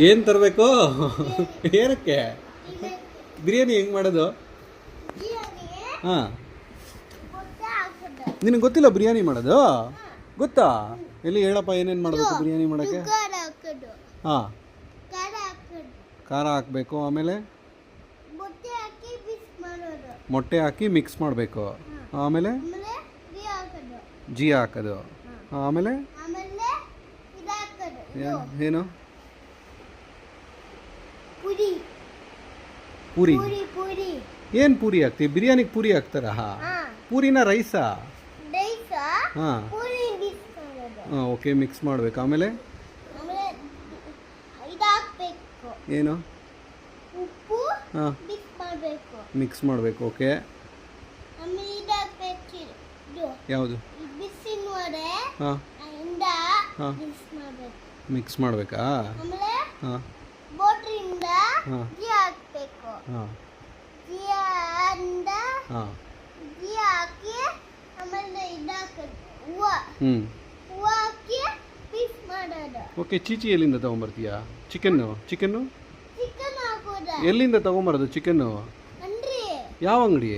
ಏನು ತರಬೇಕು? ಏನಕ್ಕೆ? ಬಿರಿಯಾನಿ ಹೆಂಗೆ ಮಾಡೋದು? ಹಾಂ, ನಿನಗೆ ಗೊತ್ತಿಲ್ಲ ಬಿರಿಯಾನಿ ಮಾಡೋದು? ಗೊತ್ತಾ? ಎಲ್ಲಿ ಹೇಳಪ್ಪ, ಏನೇನು ಮಾಡಬೇಕು ಬಿರಿಯಾನಿ ಮಾಡೋಕ್ಕೆ? ಹಾಂ, ಖಾರ ಹಾಕಬೇಕು, ಆಮೇಲೆ ಮೊಟ್ಟೆ ಹಾಕಿ ಮಿಕ್ಸ್ ಮಾಡಬೇಕು, ಆಮೇಲೆ ಜೀ ಹಾಕೋದು, ಆಮೇಲೆ ಏನು? ಪೂರಿ. ಏನು ಪೂರಿ ಹಾಕ್ತೀವಿ? ಬಿರಿಯಾನಿಗೆ ಪೂರಿ ಹಾಕ್ತಾರ? ಪೂರಿನ ರೈಸಾ? ಹಾಂ ಹಾಂ, ಓಕೆ, ಮಿಕ್ಸ್ ಮಾಡಬೇಕು. ಆಮೇಲೆ ಏನು? ಹಾಂ, ಮಿಕ್ಸ್ ಮಾಡಬೇಕು. ಓಕೆ, ಯಾವುದು? ಹಾಂ ಹಾಂ, ಮಿಕ್ಸ್ ಮಾಡಬೇಕಾ? ಹಾಂ ಹಾಂ ಹಾಂ ಹಾಂ, ಓಕೆ. ಚೀಚಿ ಎಲ್ಲಿಂದ ತೊಗೊಂಬರ್ತೀಯಾ? ಚಿಕನ್ನು ಎಲ್ಲಿಂದ ತೊಗೊಂಬರೋದು? ಚಿಕನ್ನು ಯಾವ ಅಂಗಡಿ?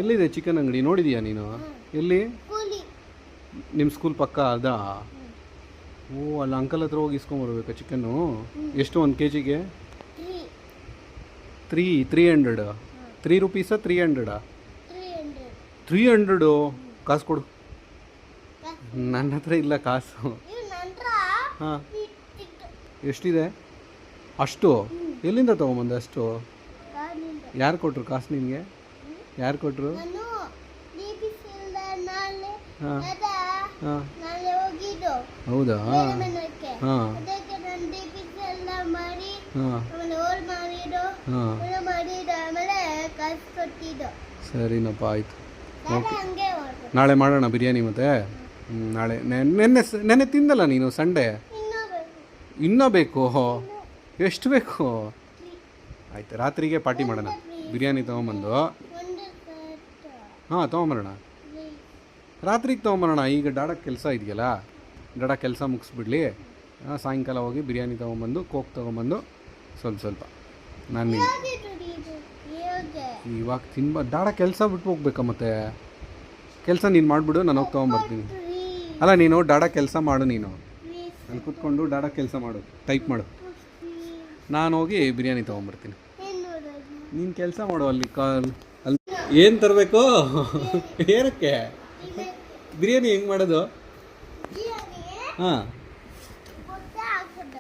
ಎಲ್ಲಿದೆ ಚಿಕನ್ ಅಂಗಡಿ? ನೋಡಿದೀಯಾ ನೀನು? ಎಲ್ಲಿ? ನಿಮ್ಮ ಸ್ಕೂಲ್ ಪಕ್ಕ ಅದಾ? ಓ, ಅಲ್ಲಿ ಅಂಕಲ್ ಹತ್ರ ಹೋಗಿ ಇಸ್ಕೊಂಬರ್ಬೇಕಾ ಚಿಕನ್ನು? ಎಷ್ಟು ಒಂದು ಕೆಜಿಗೆ? 300. 3 ರೂಪೀಸಾ? 300? 300 ಕಾಸು ಕೊಡು. ನನ್ನ ಹತ್ರ ಇಲ್ಲ ಕಾಸು. ಹಾಂ, ಎಷ್ಟಿದೆ? ಅಷ್ಟು ಎಲ್ಲಿಂದ ತೊಗೊಂಬಂದೆ? ಅಷ್ಟು ಯಾರು ಕೊಟ್ಟರು ಕಾಸು ನಿನಗೆ? ಯಾರು ಕೊಟ್ಟರು? ಹಾಂ ಹಾಂ, ಹೌದಾ? ಹಾಂ ಹಾಂ ಹಾಂ, ಸರಿನಪ್ಪ, ಆಯಿತು. ಓಕೆ, ನಾಳೆ ಮಾಡೋಣ ಬಿರಿಯಾನಿ. ಮತ್ತೆ ನಾಳೆ ನೆನ್ನೆ ತಿಂದಲ್ಲ ನೀನು? ಸಂಡೇ ಇನ್ನೂ ಬೇಕು? ಎಷ್ಟು ಬೇಕು? ಆಯ್ತು, ರಾತ್ರಿಗೆ ಪಾರ್ಟಿ ಮಾಡೋಣ. ಬಿರಿಯಾನಿ ತೊಗೊಂಬಂದು ಹಾಂ ತೊಗೊಂಬರೋಣ, ರಾತ್ರಿಗೆ ತೊಗೊಂಬರೋಣ. ಈಗ ಡಾಡಕ್ಕೆ ಕೆಲಸ ಇದೆಯಲ್ಲ, ಡಾಡ ಕೆಲಸ ಮುಗಿಸ್ಬಿಡ್ಲಿ. ಸಾಯಂಕಾಲ ಹೋಗಿ ಬಿರಿಯಾನಿ ತೊಗೊಂಬಂದು, ಕೋಕ್ ತೊಗೊಂಬಂದು ಸ್ವಲ್ಪ ನಾನು ಇವಾಗ ಡಾಡ ಕೆಲಸ ಬಿಟ್ಟು ಹೋಗ್ಬೇಕಾ? ಮತ್ತೆ ಕೆಲಸ ನೀನು ಮಾಡಿಬಿಡು, ನಾನು ಹೋಗಿ ತೊಗೊಂಬರ್ತೀನಿ. ಅಲ್ಲ, ನೀನು ಡಾಡ ಕೆಲಸ ಮಾಡು, ನೀನು ಅಲ್ಲಿ ಕೂತ್ಕೊಂಡು ಡಾಡ ಕೆಲಸ ಮಾಡು, ಟೈಪ್ ಮಾಡು. ನಾನು ಹೋಗಿ ಬಿರಿಯಾನಿ ತೊಗೊಂಬರ್ತೀನಿ. ನೀನು ಕೆಲಸ ಮಾಡು ಅಲ್ಲಿ ಅಲ್ಲಿ. ಏನು ತರಬೇಕು? ಏನಕ್ಕೆ? ಬಿರಿಯಾನಿ ಹೆಂಗೆ ಮಾಡೋದು? ಹಾಂ